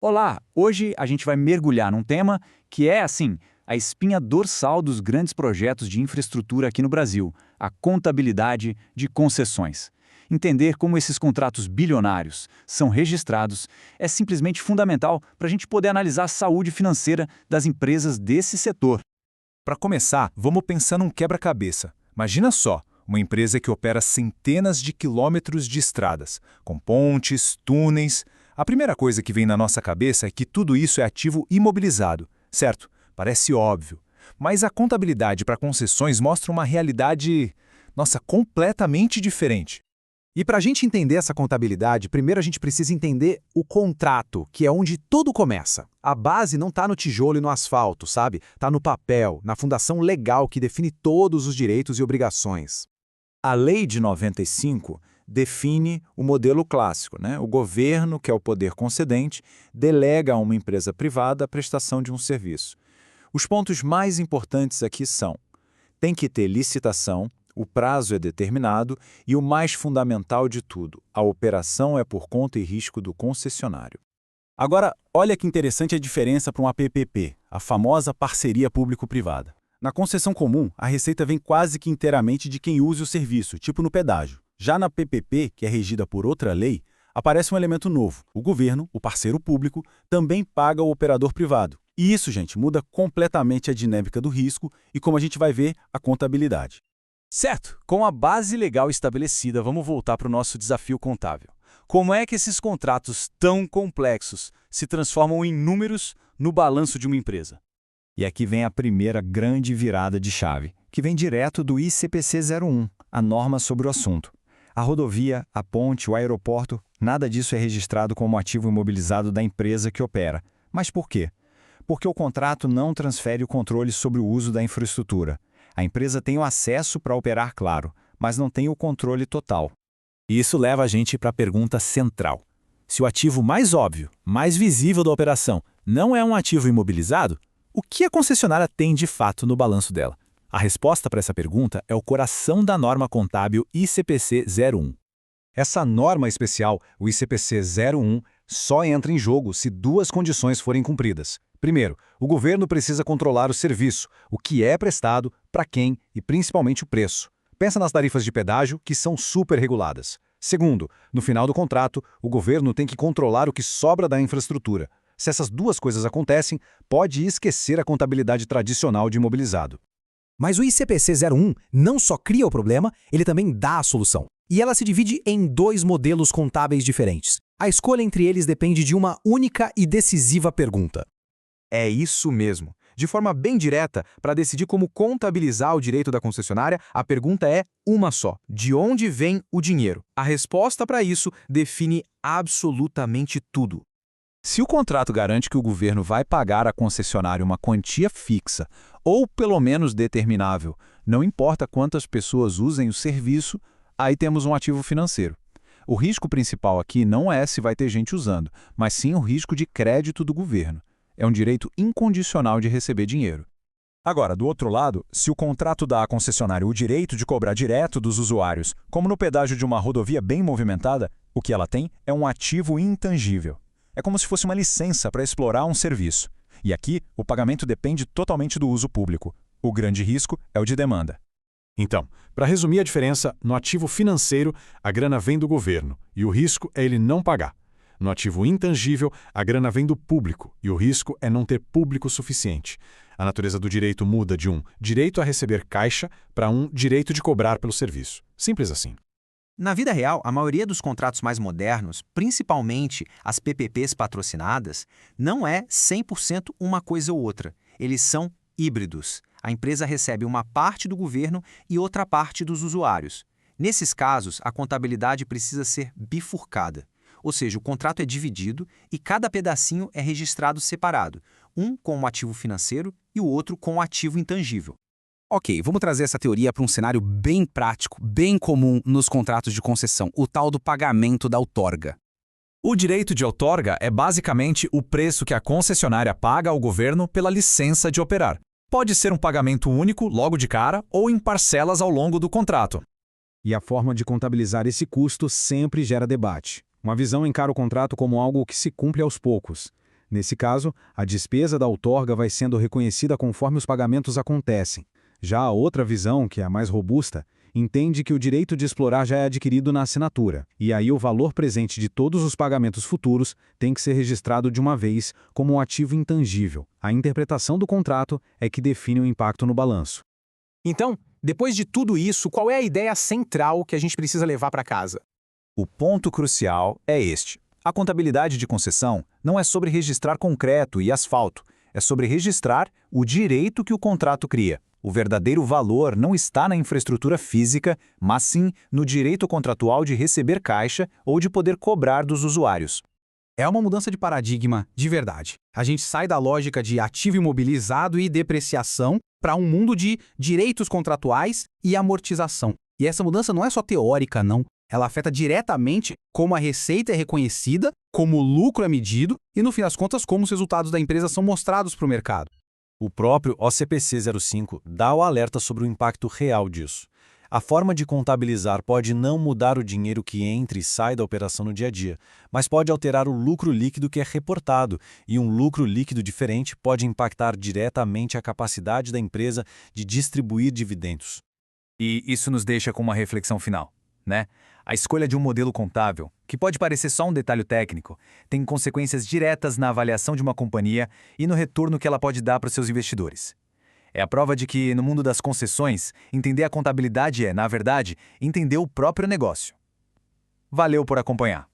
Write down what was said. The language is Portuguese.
Olá, hoje a gente vai mergulhar num tema que é, assim, a espinha dorsal dos grandes projetos de infraestrutura aqui no Brasil, a contabilidade de concessões. Entender como esses contratos bilionários são registrados é simplesmente fundamental para a gente poder analisar a saúde financeira das empresas desse setor. Para começar, vamos pensar num quebra-cabeça. Imagina só, uma empresa que opera centenas de quilômetros de estradas, com pontes, túneis. A primeira coisa que vem na nossa cabeça é que tudo isso é ativo imobilizado, certo? Parece óbvio. Mas a contabilidade para concessões mostra uma realidade, nossa, completamente diferente. E para a gente entender essa contabilidade, primeiro a gente precisa entender o contrato, que é onde tudo começa. A base não está no tijolo e no asfalto, sabe? Está no papel, na fundação legal que define todos os direitos e obrigações. A Lei de 95 define o modelo clássico, né? O governo, que é o poder concedente, delega a uma empresa privada a prestação de um serviço. Os pontos mais importantes aqui são: tem que ter licitação, o prazo é determinado e o mais fundamental de tudo, a operação é por conta e risco do concessionário. Agora, olha que interessante a diferença para uma PPP, a famosa parceria público-privada. Na concessão comum, a receita vem quase que inteiramente de quem use o serviço, tipo no pedágio. Já na PPP, que é regida por outra lei, aparece um elemento novo. O governo, o parceiro público, também paga o operador privado. E isso, gente, muda completamente a dinâmica do risco e, como a gente vai ver, a contabilidade. Certo, com a base legal estabelecida, vamos voltar para o nosso desafio contábil. Como é que esses contratos tão complexos se transformam em números no balanço de uma empresa? E aqui vem a primeira grande virada de chave, que vem direto do ICPC 01, a norma sobre o assunto. A rodovia, a ponte, o aeroporto, nada disso é registrado como ativo imobilizado da empresa que opera. Mas por quê? Porque o contrato não transfere o controle sobre o uso da infraestrutura. A empresa tem o acesso para operar, claro, mas não tem o controle total. E isso leva a gente para a pergunta central. Se o ativo mais óbvio, mais visível da operação, não é um ativo imobilizado, o que a concessionária tem de fato no balanço dela? A resposta para essa pergunta é o coração da norma contábil ICPC 01. Essa norma especial, o ICPC 01, só entra em jogo se duas condições forem cumpridas. Primeiro, o governo precisa controlar o serviço, o que é prestado, para quem e principalmente o preço. Pensa nas tarifas de pedágio, que são super reguladas. Segundo, no final do contrato, o governo tem que controlar o que sobra da infraestrutura. Se essas duas coisas acontecem, pode esquecer a contabilidade tradicional de imobilizado. Mas o ICPC 01 não só cria o problema, ele também dá a solução. E ela se divide em dois modelos contábeis diferentes. A escolha entre eles depende de uma única e decisiva pergunta. É isso mesmo. De forma bem direta, para decidir como contabilizar o direito da concessionária, a pergunta é uma só: de onde vem o dinheiro? A resposta para isso define absolutamente tudo. Se o contrato garante que o governo vai pagar à concessionária uma quantia fixa, ou pelo menos determinável, não importa quantas pessoas usem o serviço, aí temos um ativo financeiro. O risco principal aqui não é se vai ter gente usando, mas sim o risco de crédito do governo. É um direito incondicional de receber dinheiro. Agora, do outro lado, se o contrato dá à concessionária o direito de cobrar direto dos usuários, como no pedágio de uma rodovia bem movimentada, o que ela tem é um ativo intangível. É como se fosse uma licença para explorar um serviço. E aqui, o pagamento depende totalmente do uso público. O grande risco é o de demanda. Então, para resumir a diferença, no ativo financeiro, a grana vem do governo e o risco é ele não pagar. No ativo intangível, a grana vem do público e o risco é não ter público suficiente. A natureza do direito muda de um direito a receber caixa para um direito de cobrar pelo serviço. Simples assim. Na vida real, a maioria dos contratos mais modernos, principalmente as PPPs patrocinadas, não é 100% uma coisa ou outra. Eles são híbridos. A empresa recebe uma parte do governo e outra parte dos usuários. Nesses casos, a contabilidade precisa ser bifurcada. Ou seja, o contrato é dividido e cada pedacinho é registrado separado, um com o ativo financeiro e o outro com o ativo intangível. Ok, vamos trazer essa teoria para um cenário bem prático, bem comum nos contratos de concessão, o tal do pagamento da outorga. O direito de outorga é basicamente o preço que a concessionária paga ao governo pela licença de operar. Pode ser um pagamento único, logo de cara, ou em parcelas ao longo do contrato. E a forma de contabilizar esse custo sempre gera debate. Uma visão encara o contrato como algo que se cumpre aos poucos. Nesse caso, a despesa da outorga vai sendo reconhecida conforme os pagamentos acontecem. Já a outra visão, que é a mais robusta, entende que o direito de explorar já é adquirido na assinatura, e aí o valor presente de todos os pagamentos futuros tem que ser registrado de uma vez como um ativo intangível. A interpretação do contrato é que define o impacto no balanço. Então, depois de tudo isso, qual é a ideia central que a gente precisa levar para casa? O ponto crucial é este. A contabilidade de concessão não é sobre registrar concreto e asfalto, é sobre registrar o direito que o contrato cria. O verdadeiro valor não está na infraestrutura física, mas sim no direito contratual de receber caixa ou de poder cobrar dos usuários. É uma mudança de paradigma de verdade. A gente sai da lógica de ativo imobilizado e depreciação para um mundo de direitos contratuais e amortização. E essa mudança não é só teórica, não. Ela afeta diretamente como a receita é reconhecida, como o lucro é medido e, no fim das contas, como os resultados da empresa são mostrados para o mercado. O próprio OCPC 05 dá o alerta sobre o impacto real disso. A forma de contabilizar pode não mudar o dinheiro que entra e sai da operação no dia a dia, mas pode alterar o lucro líquido que é reportado, e um lucro líquido diferente pode impactar diretamente a capacidade da empresa de distribuir dividendos. E isso nos deixa com uma reflexão final, né? A escolha de um modelo contábil, que pode parecer só um detalhe técnico, tem consequências diretas na avaliação de uma companhia e no retorno que ela pode dar para os seus investidores. É a prova de que, no mundo das concessões, entender a contabilidade é, na verdade, entender o próprio negócio. Valeu por acompanhar.